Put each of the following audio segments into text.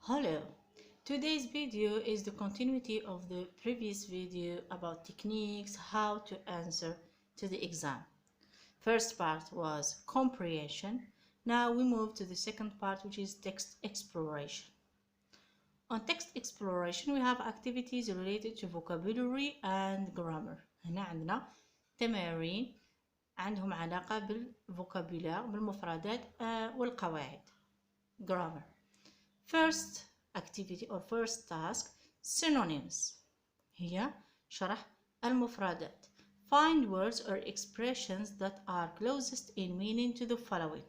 Hello, today's video is the continuity of the previous video about techniques how to answer to the exam. First part was comprehension. Now we move to the second part, which is text exploration. On text exploration we have activities related to vocabulary and grammar. هنا عندنا تمارين عندهم علاقة بالفوكابولار بالمفردات والقواعد. Grammar. First activity or first task, synonyms. هي شرح المفردات. Find words or expressions that are closest in meaning to the following.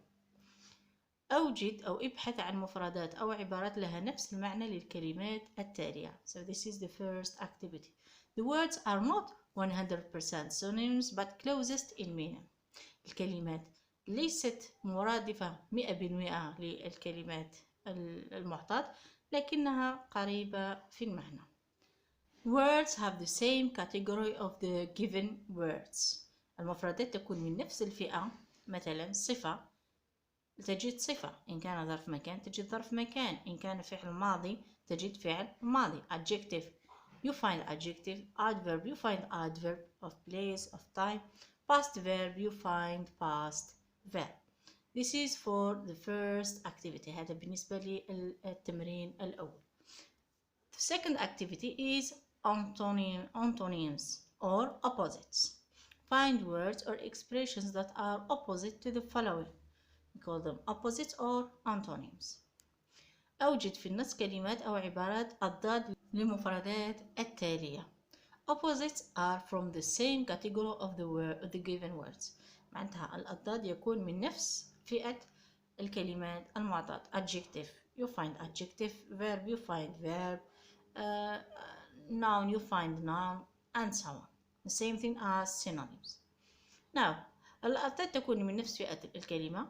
أوجد أو ابحث عن مفردات أو عبارات لها نفس المعنى للكلمات التالية. So this is the first activity. The words are not 100% synonyms but closest in meaning. الكلمات ليست مرادفة 100% للكلمات المعطاة لكنها قريبة في المعنى. Words have the same category of the given words. المفردات تكون من نفس الفئة. مثلا صفة تجد صفة، إن كان ظرف مكان تجد ظرف مكان، إن كان فعل ماضي تجد فعل ماضي. Adjective you find adjective. Adverb you find adverb of place of time. Past verb you find past verb. This is for the first activity. هذا بالنسبة للتمرين الأول. The second activity is antonyms or opposites. Find words or expressions that are opposite to the following. We call them opposites or antonyms. أوجد في النص كلمات أو عبارات الضاد للمفردات التالية. Opposites are from the same category of the given words. معناتها الأضداد يكون من نفس فئة الكلمات المعطاة. Adjective you find adjective. Verb you find verb. Noun you find noun, and so on. The same thing as synonyms. Now الأضداد تكون من نفس فئة الكلمة.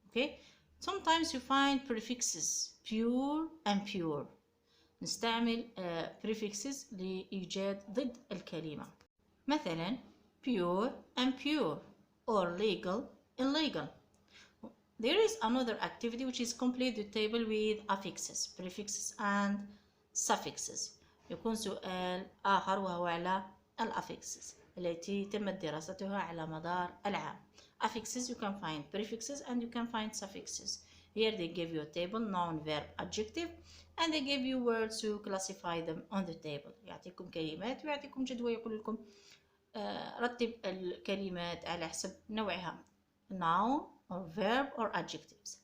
Okay. Sometimes you find prefixes pure and pure. نستعمل prefixes لإيجاد ضد الكلمة. مثلا pure and pure or legal illegal. There is another activity which is complete the table with affixes, prefixes and suffixes. يكون سؤال آخر وهو على affixes التي تمت دراستها على مدار العام. Affixes you can find prefixes and you can find suffixes. Here they give you a table, noun, verb, adjective, and they give you words to classify them on the table. يعطيكم كلمات ويعطيكم جدول يقول لكم رتب الكلمات على حسب نوعها, noun or verb or adjectives.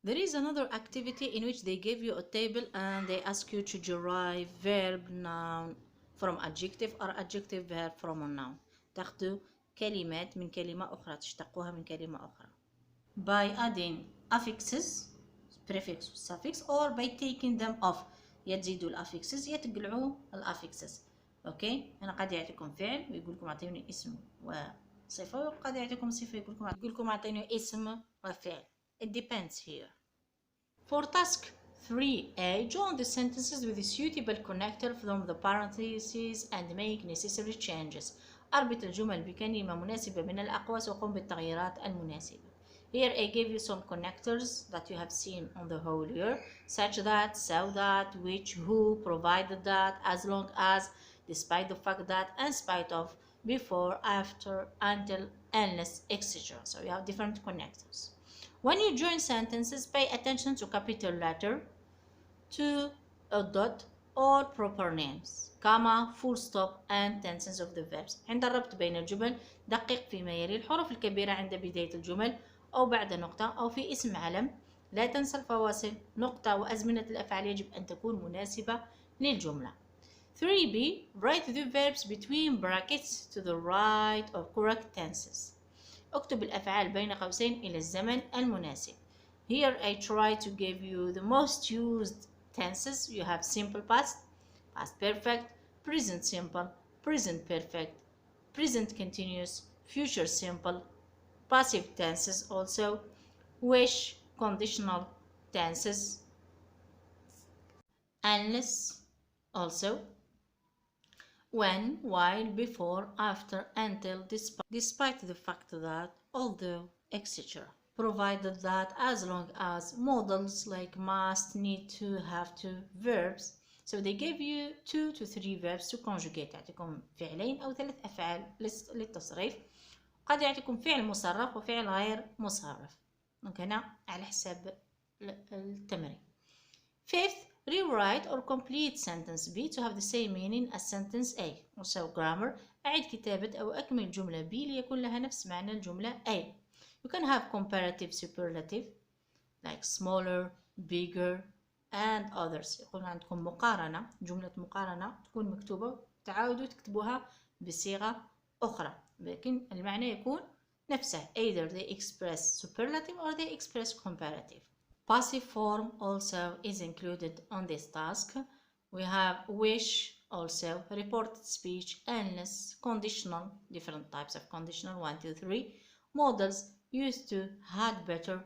There is another activity in which they give you a table and they ask you to derive verb noun from adjective or adjective verb from a noun. تاخدوا كلمات من كلمة أخرى تشتقوها من كلمة أخرى by adding affixes, prefix و suffix, or by taking them off. يا تزيدوا الافكسز يا تقلعوا الافكسز. اوكي هنا قد يعطيكم فعل ويقول لكم اعطوني اسم وصفه، وقد يعطيكم صفه يقول لكم اعطوني اسم وفعل. It depends here. For task 3A, join the sentences with a suitable connector from the parentheses and make necessary changes. اربط الجمل بكلمة مناسبة من الأقواس وقم بالتغييرات المناسبة. Here I gave you some connectors that you have seen on the whole year, such that, so that, which, who, provided that, as long as, despite the fact that, in spite of, before, after, until, unless, etc. So you have different connectors. When you join sentences, pay attention to capital letter, to a dot, or proper names, comma, full stop, and tenses of the verbs. عند الربط بين الجمل دقق فيما يلي الحروف الكبيرة عند بداية الجمل أو بعد نقطة أو في اسم علم. لا تنسى الفواصل، نقطة وأزمنة الأفعال يجب أن تكون مناسبة للجملة. 3B. Write the verbs between brackets to the right or correct tenses. اكتب الأفعال بين قوسين إلى الزمن المناسب. Here I try to give you the most used tenses. You have simple past, past perfect, present simple, present perfect, present continuous, future simple, passive tenses also, wish, conditional tenses, unless also, when, while, before, after, until, despite the fact that, although, etc. provided that as long as modals like must, need to, have to, verbs. So they give you 2 to 3 verbs to conjugate. يعطيكم فعلين أو 3 أفعال للتصريف. قد يعطيكم فعل مصرف وفعل غير مصرف. دونك هنا على حساب التمرين. Fifth, rewrite or complete sentence B to have the same meaning as sentence A. Also grammar. أعد كتابة أو أكمل جملة B ليكون لها نفس معنى الجملة A. You can have comparative superlative like smaller, bigger and others. يكون عندكم مقارنة، جملة مقارنة تكون مكتوبة تعاودوا تكتبوها بصيغة أخرى لكن المعنى يكون نفسه. Either they express superlative or they express comparative. Passive form also is included on this task. We have wish, also reported speech, illness, conditional, different types of conditional, 1, 2, 3, models, used to, had better,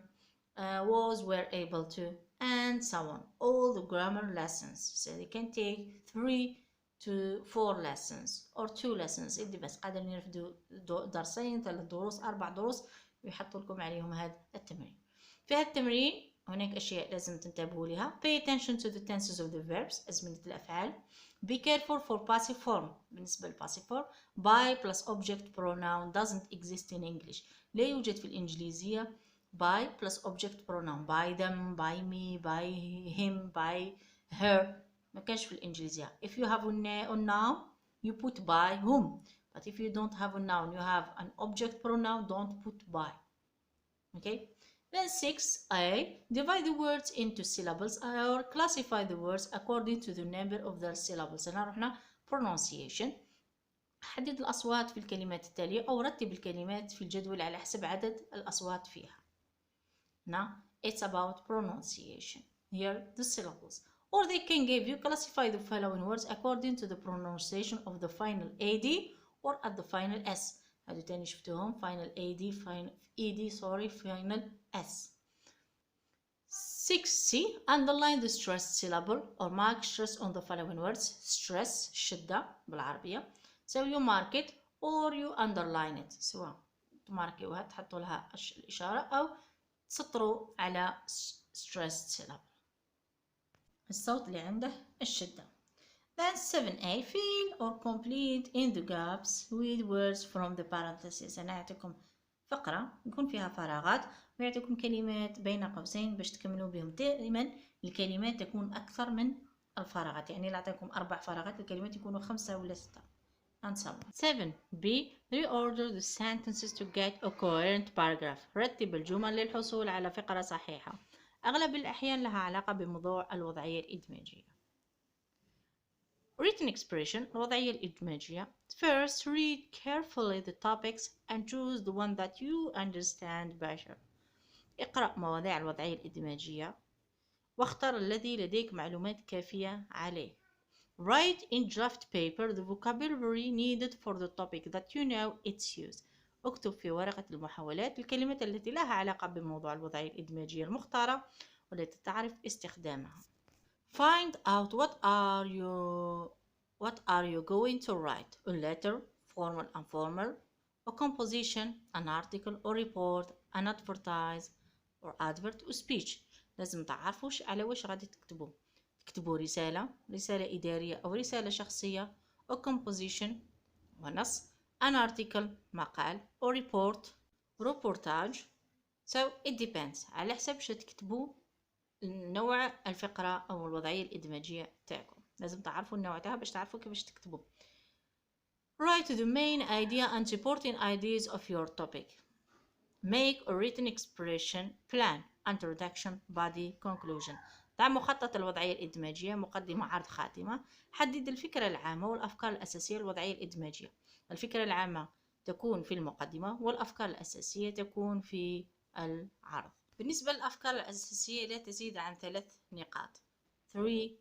was, were able to, and so on. All the grammar lessons. So they can take 3 to 4 lessons or 2 lessons. It depends. قادرين يرفدوا درسين، 3 دروس، 4 دروس ويحطوا لكم عليهم هذا التمرين. في هذا التمرين هناك أشياء لازم تنتبهوا لها. Pay attention to the tenses of the verbs. أزمنة الأفعال. Be careful for passive form. بالنسبة للpassive form by plus object pronoun doesn't exist in English. لا يوجد في الإنجليزية by plus object pronoun. By them, by me, by him, by her. ما كانش في الإنجليزية. If you have a noun you put by whom. But if you don't have a noun you have an object pronoun, don't put by. Okay. Then 6a, divide the words into syllables or classify the words according to the number of their syllables. هنا رحنا pronunciation. حدد الأصوات في الكلمات التالية أو رتب الكلمات في الجدول على حسب عدد الأصوات فيها. Now it's about pronunciation. Here the syllables. Or they can give you classify the following words according to the pronunciation of the final AD or at the final S. هادو تاني شفتوهم final AD final ED sorry final S. 6C, underline the stressed syllable or mark stress on the following words. Stress شدة بالعربية. So you mark it or you underline it. سواء تماركيوها تحطوا لها الإشارة أو تسطروا على stressed syllable. الصوت اللي عنده الشدة. Then 7a, fill or complete in the gaps with words from the parentheses. أنا أعطيكم فقرة يكون فيها فراغات ويعطيكم كلمات بين قوسين باش تكملوا بهم. دائما الكلمات تكون أكثر من الفراغات، يعني لا أعطيكم 4 فراغات الكلمات يكونوا 5 ولا 6 and so on. 7b, reorder the sentences to get a coherent paragraph. رتب الجمل للحصول على فقرة صحيحة. أغلب الأحيان لها علاقة بموضوع الوضعية الإدماجية. Written expression الوضعية الإدماجية. First, read carefully the topics and choose the one that you understand better. اقرأ مواضيع الوضعية الإدماجية واختر الذي لديك معلومات كافية عليه. Write in draft paper the vocabulary needed for the topic that you know its use. اكتب في ورقة المحاولات الكلمات التي لها علاقة بموضوع الوضعية الإدماجية المختارة والتي تعرف استخدامها. Find out what are you going to write. A letter, formal and informal, a composition, an article or report, an advertise or advert or speech. لازم تعرفوا على واش غادي تكتبوا. تكتبوا رسالة إدارية أو رسالة شخصية، a composition ونص، an article مقال or report reportage. So it depends على حسب شو تكتبوا نوع الفقرة أو الوضعية الإدماجية تاعكم. لازم تعرفوا النوع تاعها باش تعرفوا كيفاش تكتبوا. Write the main idea and supporting ideas of your topic. Make a written expression plan, introduction, body, conclusion. ضع مخطط الوضعية الإدماجية، مقدمة، عرض، خاتمة. حدد الفكرة العامة والأفكار الأساسية للوضعية الإدماجية. الفكرة العامة تكون في المقدمة والأفكار الأساسية تكون في العرض. بالنسبة للأفكار الأساسية لا تزيد عن 3 نقاط. 3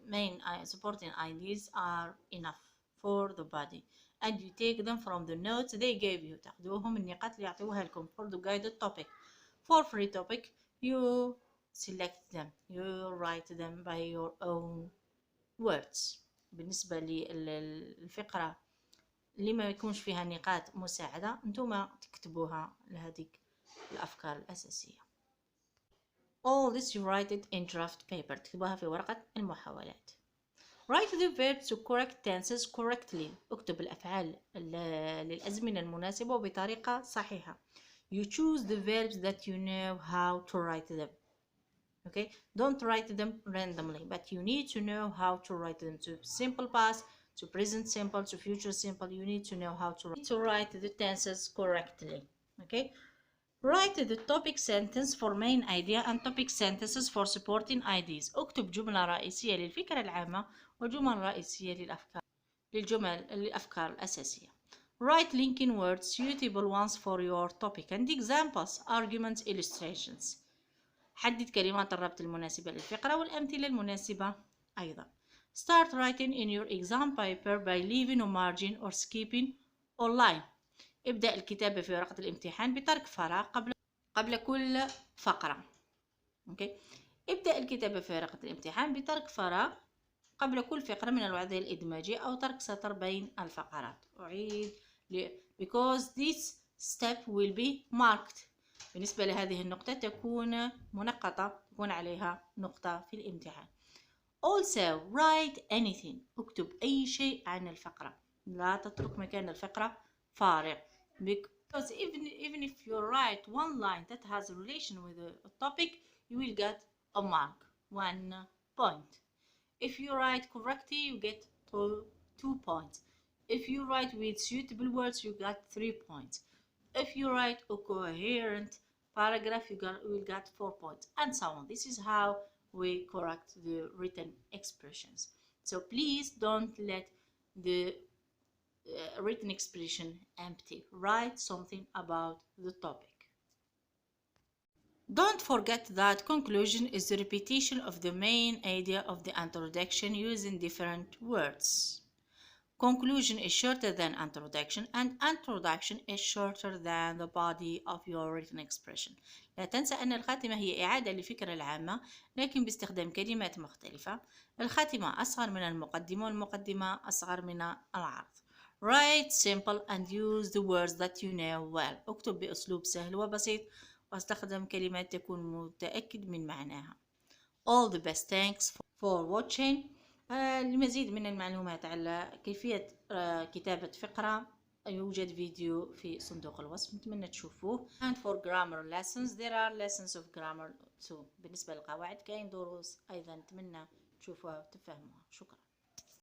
main supporting ideas are enough for the body and you take them from the notes they gave you. تاخذوهم النقاط اللي يعطيوها لكم for the guided topic. For free topic you select them, you write them by your own words. بالنسبة للفقرة اللي ما يكونش فيها نقاط مساعدة انتوما تكتبوها لهذيك الأفكار الأساسية. all this you write it in draft paper، تكتبوها في ورقة المحاولات. write the verbs to correct tenses correctly، اكتب الأفعال للأزمنة المناسبة وبطريقة صحيحة. you choose the verbs that you know how to write them. Okay, don't write them randomly, but you need to know how to write them to simple past, to present simple, to future simple. You need to know how to write the tenses correctly. Okay, write the topic sentence for main idea and topic sentences for supporting ideas. اكتب جملة رئيسية للفكرة العامة وجمل رئيسية للأفكار الأساسية. write linking words suitable ones for your topic and examples, arguments, illustrations. حدد كلمات الربط المناسبة للفقرة والأمثلة المناسبة أيضا. start writing in your exam paper by leaving a margin or skipping a line. ابدأ الكتابة في ورقة الامتحان بترك فراغ قبل كل فقرة. okay. ابدأ الكتابة في ورقة الامتحان بترك فراغ قبل كل فقرة من الوعظة الإدماجية أو ترك سطر بين الفقرات. أعيد because this step will be marked. بالنسبة لهذه النقطة تكون منقطة، تكون عليها نقطة في الامتحان. also write anything، اكتب أي شيء عن الفقرة، لا تترك مكان الفقرة فارغ. because even if you write one line that has a relation with a topic, you will get a mark, 1 point. if you write correctly, you get 2 points. if you write with suitable words, you get 3 points. if you write a coherent paragraph, you will get 4 points, and so on. This is how we correct the written expressions. So please don't let the written expression empty. Write something about the topic. Don't forget that conclusion is the repetition of the main idea of the introduction using different words. Conclusion is shorter than introduction, and introduction is shorter than the body of your written expression. لا تنسى أن الخاتمة هي إعادة للفكرة العامة لكن باستخدام كلمات مختلفة. الخاتمة أصغر من المقدمة والمقدمة أصغر من العرض. Write simple and use the words that you know well. اكتب بأسلوب سهل وبسيط واستخدم كلمات تكون متأكد من معناها. All the best. Thanks for watching. لمزيد من المعلومات على كيفية كتابة فقرة يوجد فيديو في صندوق الوصف، نتمنى تشوفوه. and for grammar lessons there are lessons of grammar too. بالنسبة للقواعد كاين دروس أيضا، نتمنى تشوفوها وتفهموها. شكرا.